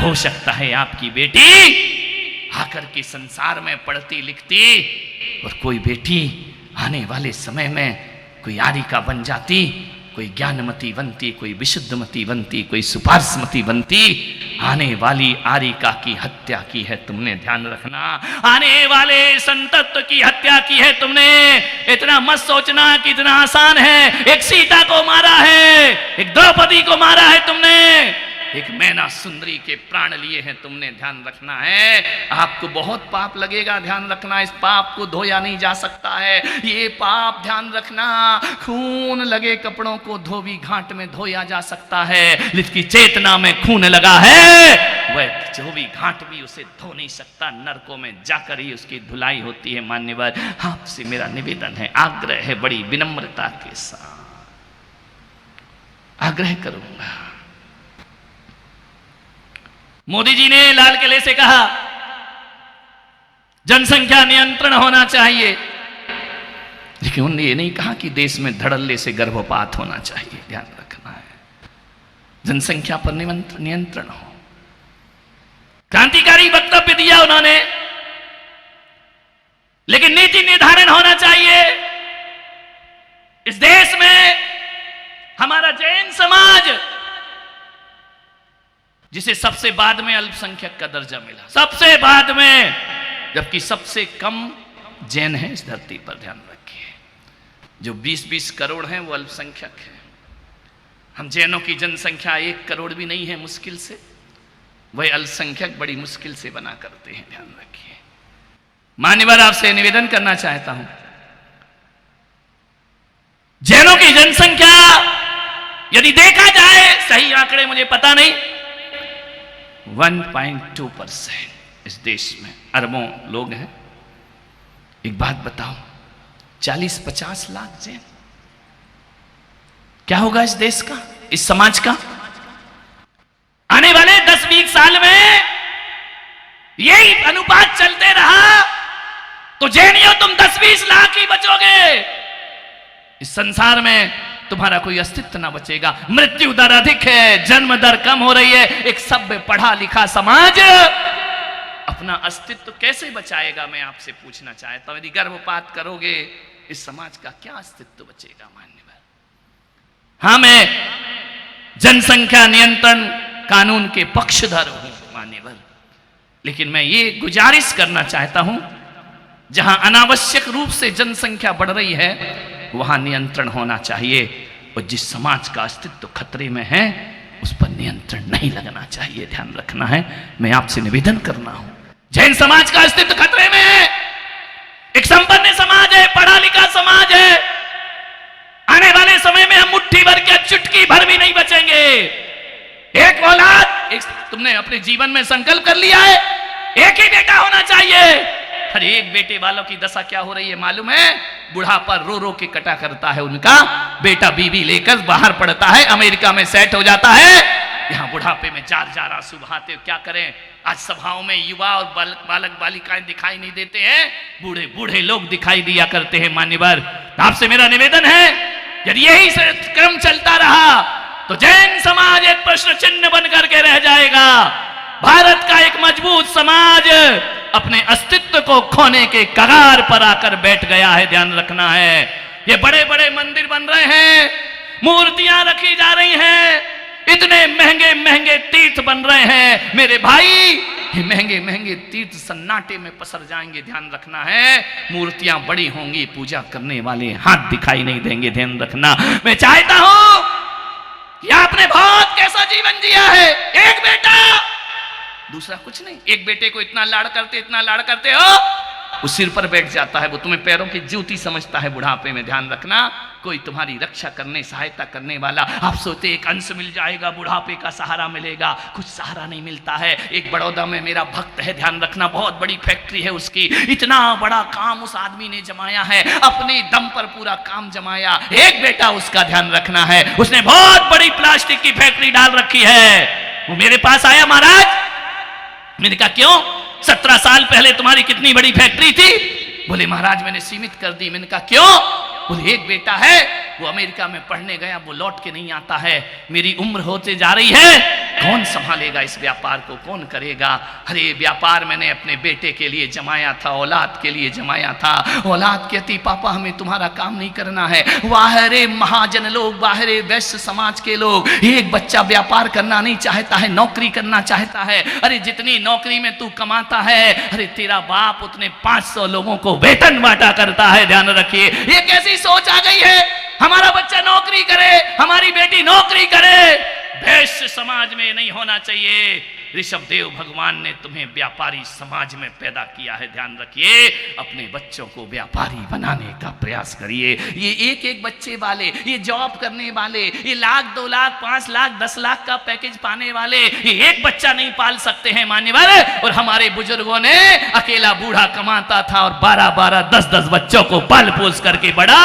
हो सकता है आपकी बेटी आकर के संसार में पढ़ती लिखती और कोई बेटी आने वाले समय में कोई आरिका बन जाती, कोई ज्ञानमती बनती, कोई विशुद्धमती बनती, कोई सुपार्श्वमती बनती। आने वाली आरिका की हत्या की है तुमने, ध्यान रखना। आने वाले संतत्व की हत्या की है तुमने। इतना मत सोचना कि इतना आसान है। एक सीता को मारा है, एक द्रौपदी को मारा है तुमने, एक मैना सुंदरी के प्राण लिए हैं तुमने, ध्यान रखना है। आपको बहुत पाप लगेगा, ध्यान रखना। इस पाप को धोया नहीं जा सकता है। ये पाप, ध्यान रखना, खून लगे कपड़ों को धोबी घाट में धोया जा सकता है, जिसकी चेतना में खून लगा है वह धोबी घाट भी उसे धो नहीं सकता। नरकों में जाकर ही उसकी धुलाई होती है। मान्यवर, आपसे मेरा निवेदन है, आग्रह है, बड़ी विनम्रता के साथ आग्रह करूंगा। मोदी जी ने लाल किले से कहा जनसंख्या नियंत्रण होना चाहिए, लेकिन उन्होंने ये नहीं कहा कि देश में धड़ल्ले से गर्भपात होना चाहिए। ध्यान रखना है, जनसंख्या पर नियंत्रण हो। क्रांतिकारी वक्तव्य दिया उन्होंने, लेकिन नीति निर्धारण होना चाहिए। इस देश में हमारा जैन समाज, जिसे सबसे बाद में अल्पसंख्यक का दर्जा मिला, सबसे बाद में, जबकि सबसे कम जैन है इस धरती पर, ध्यान रखिए। जो 20-20 करोड़ हैं वो अल्पसंख्यक है। हम जैनों की जनसंख्या 1 करोड़ भी नहीं है मुश्किल से, वह अल्पसंख्यक बड़ी मुश्किल से बना करते हैं, ध्यान रखिए। मान्यवर, आपसे निवेदन करना चाहता हूं, जैनों की जनसंख्या यदि देखा जाए, सही आंकड़े मुझे पता नहीं, 1.2% इस देश में अरबों लोग हैं। एक बात बताओ, 40-50 लाख जैन, क्या होगा इस देश का, इस समाज का? आने वाले 10-20 साल में यही अनुपात चलते रहा तो जैनियों तुम 10-20 लाख ही बचोगे। इस संसार में तुम्हारा कोई अस्तित्व ना बचेगा। मृत्यु दर अधिक है, जन्म दर कम हो रही है। एक सभ्य पढ़ा लिखा समाज अपना अस्तित्व कैसे बचाएगा? मैं आपसे पूछना चाहता हूं। यदि गर्भपात करोगे, इस समाज का क्या अस्तित्व बचेगा? मान्यवर, हाँ, मैं जनसंख्या नियंत्रण कानून के पक्षधर हूं मान्यवर, लेकिन मैं ये गुजारिश करना चाहता हूं, जहां अनावश्यक रूप से जनसंख्या बढ़ रही है वहां नियंत्रण होना चाहिए, और जिस समाज का अस्तित्व खतरे में है उस पर नियंत्रण नहीं लगना चाहिए। ध्यान रखना है, मैं आपसे निवेदन करना हूं। जैन समाज का अस्तित्व खतरे में है। एक संपन्न समाज है, पढ़ा लिखा समाज है। आने वाले समय में हम मुट्ठी भर के, चुटकी भर भी नहीं बचेंगे। एक औलाद, तुमने अपने जीवन में संकल्प कर लिया है, एक ही बेटा होना चाहिए। हर एक बेटे वालों की दशा क्या हो रही है मालूम है? बुढ़ापा रो रो के कटा करता है उनका। बेटा बीवी लेकर बाहर पड़ता है, अमेरिका में सेट हो जाता है, यहाँ बुढ़ापे में जार आंसू बहाते। क्या करें? आज सभाओं में युवा और बालक बालिकाएं दिखाई नहीं देते हैं, बूढ़े बूढ़े लोग दिखाई दिया करते हैं। मान्यवर, आपसे मेरा निवेदन है, यदि यही क्रम चलता रहा तो जैन समाज एक प्रश्न चिन्ह बन करके रह जाएगा। भारत का एक मजबूत समाज अपने अस्तित्व को खोने के कगार पर आकर बैठ गया है। ध्यान रखना है, ये बड़े बड़े मंदिर बन रहे हैं, मूर्तियां रखी जा रही हैं, इतने महंगे महंगे तीर्थ बन रहे हैं। मेरे भाई, ये महंगे महंगे तीर्थ सन्नाटे में पसर जाएंगे। ध्यान रखना है, मूर्तियां बड़ी होंगी, पूजा करने वाले हाथ दिखाई नहीं देंगे। ध्यान रखना, मैं चाहता हूं कि आपने बहुत कैसा जीवन जिया है, एक बेटा, दूसरा कुछ नहीं। एक बेटे को इतना लाड़ करते हो, वो सिर पर बैठ जाता है, वो तुम्हें पैरों की जूती समझता है बुढ़ापे में। ध्यान रखना, कोई तुम्हारी रक्षा करने, सहायता करने वाला, आप सोचते एक अंश मिल जाएगा, बुढ़ापे का सहारा मिलेगा, कुछ सहारा नहीं मिलता है। एक बड़ौदा में मेरा भक्त है, ध्यान रखना, बहुत बड़ी फैक्ट्री है उसकी, इतना बड़ा काम उस आदमी ने जमाया है, अपने दम पर पूरा काम जमाया। एक बेटा उसका, ध्यान रखना है, उसने बहुत बड़ी प्लास्टिक की फैक्ट्री डाल रखी है। वो मेरे पास आया, महाराज, मैंने कहा क्यों, 17 साल पहले तुम्हारी कितनी बड़ी फैक्ट्री थी? बोले महाराज मैंने सीमित कर दी। मैंने कहा क्यों? बोले एक बेटा है, वो अमेरिका में पढ़ने गया, वो लौट के नहीं आता है, मेरी उम्र होते जा रही है, कौन संभालेगा इस व्यापार को, कौन करेगा? अरे व्यापार मैंने अपने बेटे के लिए जमाया था, औलाद के लिए जमाया था। औलाद कहती पापा हमें तुम्हारा काम नहीं करना है। वाह रे महाजन लोग, वाह रे वैश्य समाज के लोग, एक बच्चा व्यापार करना नहीं चाहता है, नौकरी करना चाहता है। अरे जितनी नौकरी में तू कमाता है, अरे तेरा बाप उतने 500 लोगों को वेतन बांटा करता है। ध्यान रखिए, ये कैसी सोच आ गई है? हमारा बच्चा नौकरी करे, हमारी बेटी नौकरी करे। वैश्य समाज में नहीं होना चाहिए। ऋषभदेव भगवान ने तुम्हें व्यापारी समाज में पैदा किया है। ध्यान रखिए, अपने बच्चों को व्यापारी बनाने का प्रयास करिए। ये एक एक बच्चे वाले, ये जॉब करने वाले, ये लाख 2 लाख 5 लाख 10 लाख का पैकेज पाने वाले, ये एक बच्चा नहीं पाल सकते हैं मान्यवर। और हमारे बुजुर्गों ने अकेला बूढ़ा कमाता था और 12-12 10-10 बच्चों को पाल पोस करके बड़ा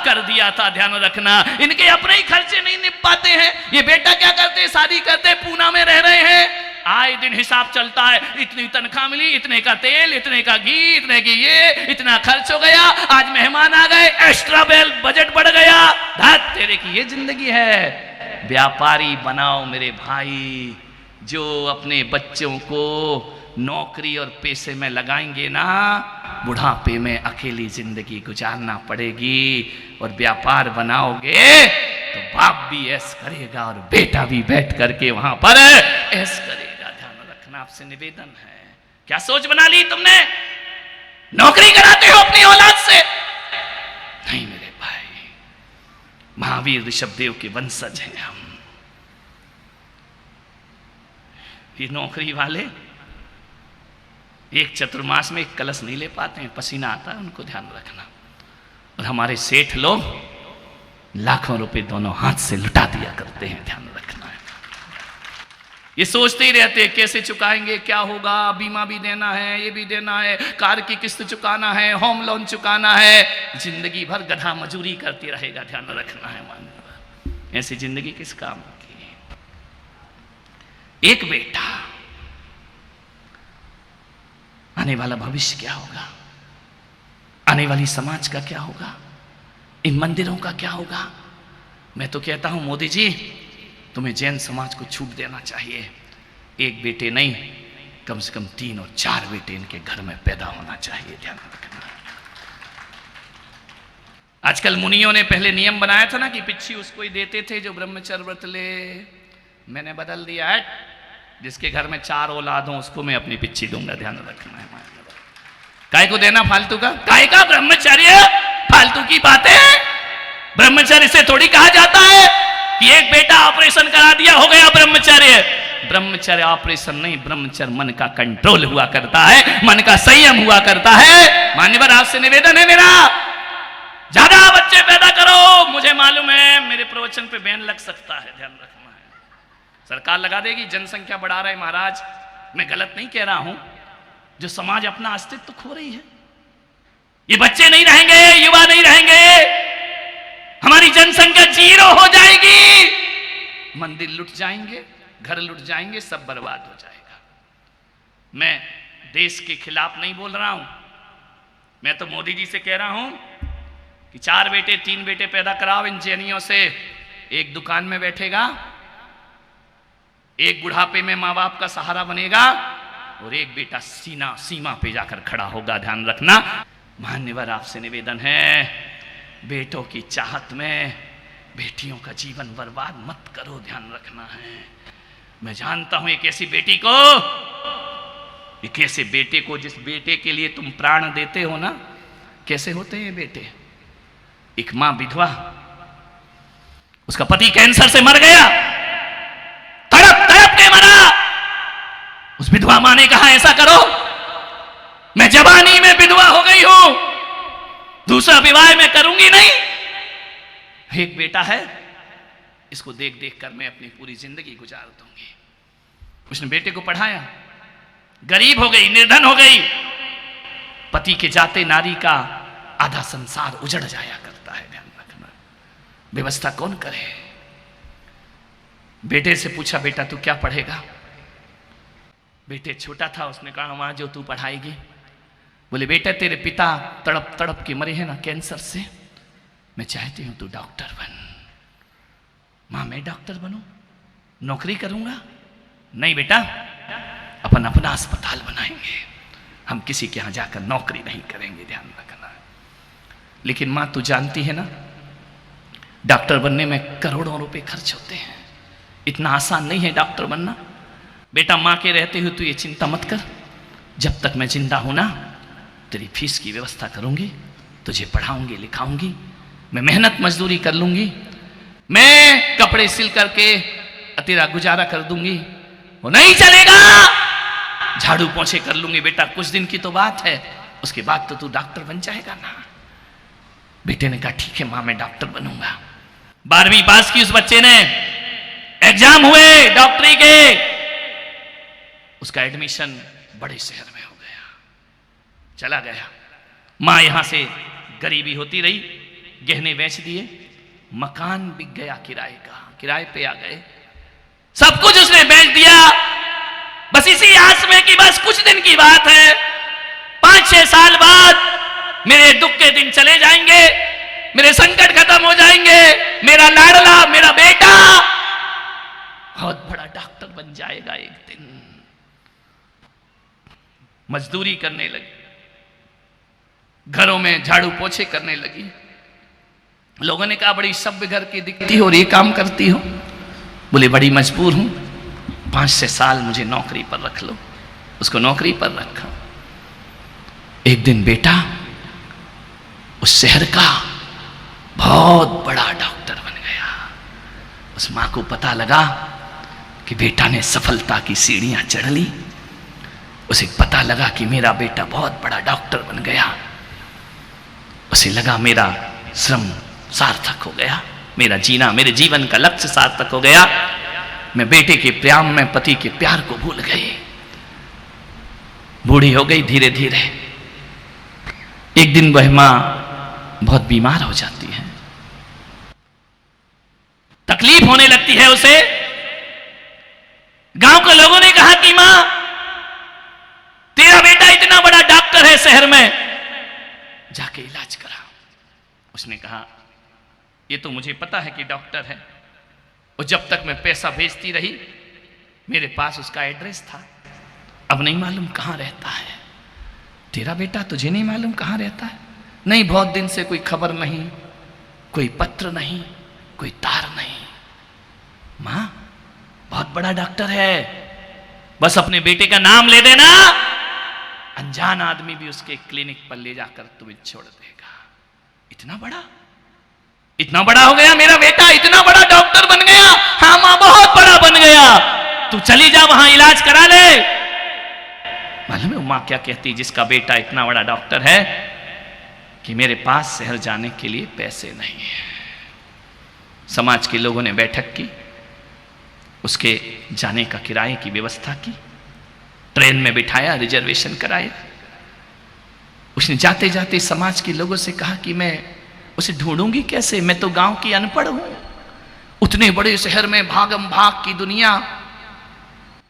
कर दिया था। ध्यान रखना, इनके अपने ही खर्चे नहीं निप पाते हैं। ये बेटा क्या करते, शादी करते, पूना में रह रहे हैं, आए दिन हिसाब चलता है, इतनी तनख्वाह मिली, इतने का तेल, इतने का घी, इतने की ये, इतना खर्च हो गया, आज मेहमान आ गए, एक्स्ट्रा बेल बजट बढ़ गया। धत तेरे की ये जिंदगी है। व्यापारी बनाओ मेरे भाई, जो अपने बच्चों को नौकरी और पैसे में लगाएंगे ना, बुढ़ापे में अकेली जिंदगी गुजारना पड़ेगी। और व्यापार बनाओगे तो बाप भी ऐश करेगा और बेटा भी बैठ करके वहां पर ऐश करेगा। आपसे निवेदन है, क्या सोच बना ली तुमने? नौकरी कराते हो अपनी औलाद से? नहीं मेरे भाई, महावीर ऋषभदेव के वंशज हैं हम। ये नौकरी वाले एक चतुर्मास में एक कलश नहीं ले पाते हैं, पसीना आता है उनको, ध्यान रखना। और हमारे सेठ लोग लाखों रुपए दोनों हाथ से लुटा दिया करते हैं। ध्यान रखना, ये सोचते ही रहते हैं कैसे चुकाएंगे, क्या होगा, बीमा भी देना है, ये भी देना है, कार की किस्त चुकाना है, होम लोन चुकाना है, जिंदगी भर गधा मजूरी करती रहेगा। ध्यान रखना है मानव, ऐसी जिंदगी किस काम की? एक बेटा, आने वाला भविष्य क्या होगा, आने वाली समाज का क्या होगा, इन मंदिरों का क्या होगा? मैं तो कहता हूं मोदी जी, तुम्हें जैन समाज को छूट देना चाहिए। एक बेटे नहीं, कम से कम 3 और 4 बेटे इनके घर में पैदा होना चाहिए। ध्यान रखना, आजकल मुनियों ने पहले नियम बनाया था ना कि पिच्छी उसको ही देते थे जो ब्रह्मचर्य व्रत ले। मैंने बदल दिया है, जिसके घर में 4 औलाद हो उसको मैं अपनी पिच्छी दूंगा। ध्यान रखना है, काय को देना फालतू का? काय का ब्रह्मचर्य? फालतू की बातें। ब्रह्मचर्य से थोड़ी कहा जाता है कि एक बेटा ऑपरेशन करा दिया हो गया ब्रह्मचर्य। ब्रह्मचर्य ऑपरेशन नहीं, ब्रह्मचर्य मन का कंट्रोल हुआ करता है, मन का संयम हुआ करता है। मान्यवर आपसे निवेदन है मेरा, ज्यादा बच्चे पैदा करो। मुझे मालूम है मेरे प्रवचन पे बैन लग सकता है, ध्यान रखना है। सरकार लगा देगी, जनसंख्या बढ़ा रहे महाराज। मैं गलत नहीं कह रहा हूं, जो समाज अपना अस्तित्व खो रही है। ये बच्चे नहीं रहेंगे, युवा नहीं रहेंगे, हमारी जनसंख्या 0 हो जाएगी, मंदिर लुट जाएंगे, घर लुट जाएंगे, सब बर्बाद हो जाएगा। मैं देश के खिलाफ नहीं बोल रहा हूं, मैं तो मोदी जी से कह रहा हूं कि 4 बेटे 3 बेटे पैदा कराओ इन जैनियों से। एक दुकान में बैठेगा, एक बुढ़ापे में माँ बाप का सहारा बनेगा, और एक बेटा सीमा पे जाकर खड़ा होगा। ध्यान रखना। मान्यवर आपसे निवेदन है, बेटों की चाहत में बेटियों का जीवन बर्बाद मत करो। ध्यान रखना है। मैं जानता हूं एक ऐसी बेटी को, एक ऐसे बेटे को, जिस बेटे के लिए तुम प्राण देते हो ना, कैसे होते हैं बेटे। एक मां विधवा, उसका पति कैंसर से मर गया, तड़प तड़प के मरा। उस विधवा मां ने कहा ऐसा करो, मैं जवानी में विधवा हो गई हूं, दूसरा विवाह मैं करूंगी नहीं। एक बेटा है, इसको देख देख कर मैं अपनी पूरी जिंदगी गुजार दूंगी। उसने बेटे को पढ़ाया, गरीब हो गई, निर्धन हो गई। पति के जाते नारी का आधा संसार उजड़ जाया करता है। ध्यान रखना, व्यवस्था कौन करे। बेटे से पूछा, बेटा तू क्या पढ़ेगा। बेटे छोटा था, उसने कहा मां जो तू पढ़ाएगी। बोले बेटा तेरे पिता तड़प तड़प के मरे हैं ना कैंसर से, मैं चाहती हूं तू डॉक्टर बन। मां मैं डॉक्टर बनूं, नौकरी करूंगा, नहीं बेटा, अपन अपना अस्पताल बनाएंगे, हम किसी के यहां जाकर नौकरी नहीं करेंगे, ध्यान रखना। लेकिन मां तू जानती है ना, डॉक्टर बनने में करोड़ों रुपए खर्च होते हैं, इतना आसान नहीं है डॉक्टर बनना। बेटा मां के रहते हुए तू ये चिंता मत कर, जब तक मैं जिंदा हूं ना तेरी फीस की व्यवस्था करूंगी, तुझे पढ़ाऊंगी लिखाऊंगी, मैं मेहनत मजदूरी कर लूंगी, मैं कपड़े सिल करके तेरा गुजारा कर दूंगी। वो नहीं चलेगा, झाड़ू पोंछे कर लूंगी बेटा, कुछ दिन की तो बात है, उसके बाद तो तू डॉक्टर बन जाएगा ना। बेटे ने कहा ठीक है मां, मैं डॉक्टर बनूंगा। 12वीं पास की उस बच्चे ने, एग्जाम हुए डॉक्टरी के, उसका एडमिशन बड़े शहर में हो गया, चला गया। मां यहां से गरीबी होती रही, गहने बेच दिए, मकान बिक गया किराए का, किराए पे आ गए, सब कुछ उसने बेच दिया, बस इसी आस में कि बस कुछ दिन की बात है, 5-6 साल बाद मेरे दुख के दिन चले जाएंगे, मेरे संकट खत्म हो जाएंगे, मेरा लाडला मेरा बेटा बहुत बड़ा डॉक्टर बन जाएगा एक दिन। मजदूरी करने लगी, घरों में झाड़ू पोछे करने लगी। लोगों ने कहा बड़ी सभ्य घर की दिखती हो और ये काम करती हो। बोले बड़ी मजबूर हूं, 5-6 साल मुझे नौकरी पर रख लो। उसको नौकरी पर रखा। एक दिन बेटा उस शहर का बहुत बड़ा डॉक्टर बन गया। उस मां को पता लगा कि बेटा ने सफलता की सीढ़ियां चढ़ ली। उसे पता लगा कि मेरा बेटा बहुत बड़ा डॉक्टर बन गया। उसे लगा मेरा श्रम सार्थक हो गया, मेरा जीना, मेरे जीवन का लक्ष्य सार्थक हो गया। मैं बेटे के प्रेम में पति के प्यार को भूल गई। बूढ़ी हो गई धीरे धीरे। एक दिन वह मां बहुत बीमार हो जाती है, तकलीफ होने लगती है उसे। गांव के लोगों ने कहा कि मां तेरा बेटा इतना बड़ा डॉक्टर है शहर में, जाके इलाज करा। उसने कहा ये तो मुझे पता है कि डॉक्टर है, और जब तक मैं पैसा भेजती रही मेरे पास उसका एड्रेस था, अब नहीं मालूम कहां रहता है। तेरा बेटा तुझे नहीं मालूम कहां रहता है? नहीं, बहुत दिन से कोई खबर नहीं, कोई पत्र नहीं, कोई तार नहीं। मां बहुत बड़ा डॉक्टर है, बस अपने बेटे का नाम ले देना, अनजान आदमी भी उसके क्लिनिक पर ले जाकर तुम्हें छोड़ देगा। इतना बड़ा हो गया मेरा बेटा, इतना बड़ा डॉक्टर बन गया। हाँ मां बहुत बड़ा बन गया, तू चली जा वहां इलाज करा ले। मालूम है मां क्या कहती, जिसका बेटा इतना बड़ा डॉक्टर है कि मेरे पास शहर जाने के लिए पैसे नहीं है। समाज के लोगों ने बैठक की, उसके जाने का किराए की व्यवस्था की, ट्रेन में बिठाया, रिजर्वेशन कराया। उसने जाते जाते समाज के लोगों से कहा कि मैं उसे ढूंढूंगी कैसे, मैं तो गांव की अनपढ़ हूं। उतने बड़े शहर में भागम भाग की दुनिया,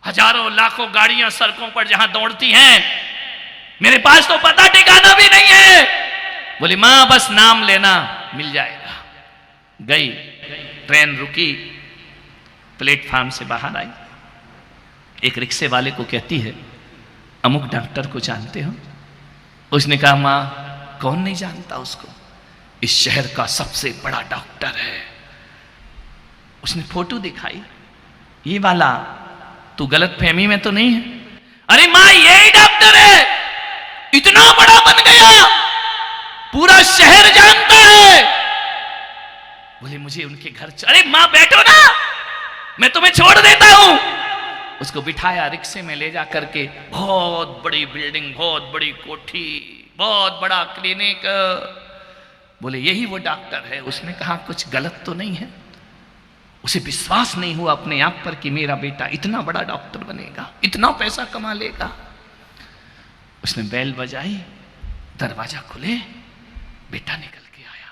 हजारों लाखों गाड़ियां सड़कों पर जहां दौड़ती हैं, मेरे पास तो पता ठिकाना भी नहीं है। बोली मां बस नाम लेना, मिल जाएगा। गई, ट्रेन रुकी, प्लेटफार्म से बाहर आई, एक रिक्शे वाले को कहती है अमुक डॉक्टर को जानते हो? उसने कहा मां कौन नहीं जानता उसको, इस शहर का सबसे बड़ा डॉक्टर है। उसने फोटो दिखाई, ये वाला, तू गलत फहमी में तो नहीं है? अरे मां यही डॉक्टर है, इतना बड़ा बन गया, पूरा शहर जानता है। बोले मुझे उनके घर अरे मां बैठो ना, मैं तुम्हें छोड़ देता हूं। उसको बिठाया, रिक्शे में ले जा करके, बहुत बड़ी बिल्डिंग, बहुत बड़ी कोठी, बहुत बड़ा क्लिनिक। बोले यही वो डॉक्टर है। उसने कहा कुछ गलत तो नहीं है? उसे विश्वास नहीं हुआ अपने आप पर कि मेरा बेटा इतना बड़ा डॉक्टर बनेगा, इतना पैसा कमा लेगा। उसने बेल बजाई, दरवाजा खुले, बेटा निकल के आया।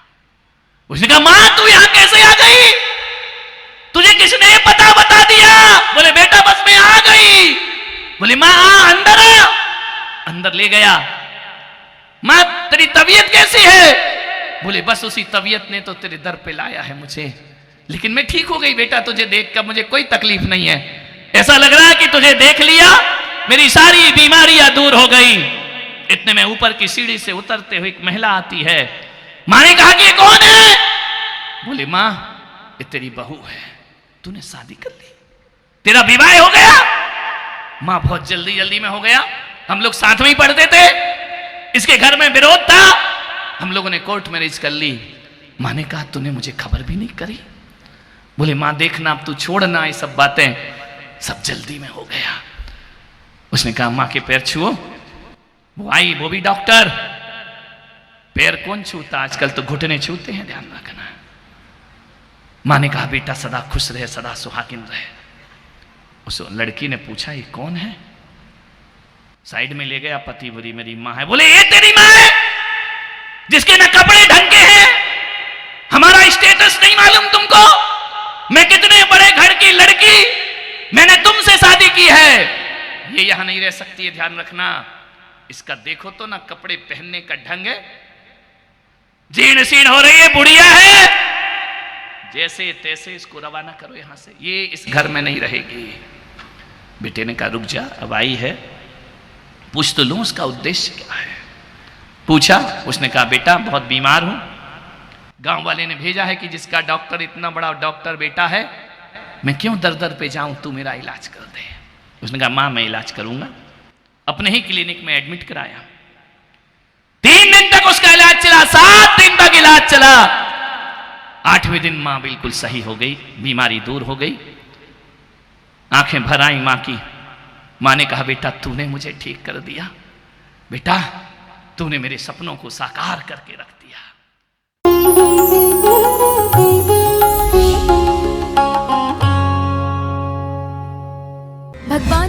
उसने कहा मां तू यहां कैसे आ गई, तुझे किसने पता बता दिया? बोले बेटा बस मैं आ गई। बोले मां अंदर आ। अंदर ले गया। मां तेरी तबीयत कैसी है? बोले बस उसी तबीयत ने तो तेरे दर पे लाया है मुझे, लेकिन मैं ठीक हो गई बेटा, तुझे देखकर मुझे कोई तकलीफ नहीं है। ऐसा लग रहा है कि तुझे देख लिया, मेरी सारी बीमारियां दूर हो गई। इतने में ऊपर की सीढ़ी से उतरते हुए एक महिला आती है। मां ने कहा कि ये कौन है? बोले मां, ये तेरी बहू है, तूने शादी कर ली, तेरा विवाह हो गया। मां, बहुत जल्दी जल्दी में हो गया, हम लोग साथ में ही पढ़ते थे, इसके घर में विरोध था, हम लोगों ने कोर्ट मैरिज कर ली। मां ने कहा तूने मुझे खबर भी नहीं करी? बोले मां देखना, अब तू छोड़ना ये सब बातें, सब जल्दी में हो गया। उसने कहा मां के पैर छुओ। वो आई, वो भी डॉक्टर। पैर कौन छूता, आजकल तो घुटने छूते हैं, ध्यान रखना। मां ने कहा बेटा सदा खुश रहे, सदा सुहागिन रहे। उस लड़की ने पूछा ये कौन है? साइड में ले गया, पति बुरी मेरी मां है। बोले ये तेरी मां है जिसके ना कपड़े ढंग के हैं, हमारा स्टेटस नहीं मालूम तुमको? मैं कितने बड़े घर की लड़की, मैंने तुमसे शादी की है, ये यहां नहीं रह सकती है, ध्यान रखना। इसका देखो तो ना कपड़े पहनने का ढंग है, जीर्ण शीर्ण हो रही है, बुढ़िया है, जैसे तैसे इसको रवाना करो यहां से, ये इस घर में नहीं रहेगी। बेटे ने कहा रुक जा, अब आई है, पूछ तो लूं उसका उद्देश्य क्या है। पूछा, उसने कहा बेटा बहुत बीमार हूं, गांव वाले ने भेजा है कि जिसका डॉक्टर इतना बड़ा डॉक्टर बेटा है, मैं क्यों दर दर पे जाऊं, तू मेरा इलाज कर दे। उसने कहा मां मैं इलाज करूंगा। अपने ही क्लिनिक में एडमिट कराया। 3 दिन तक उसका इलाज चला, 7 दिन तक इलाज चला। 8वें दिन मां बिल्कुल सही हो गई, बीमारी दूर हो गई, आंखें भर आई मां की। मां ने कहा बेटा तूने मुझे ठीक कर दिया, बेटा तूने मेरे सपनों को साकार करके रख दिया। भगवान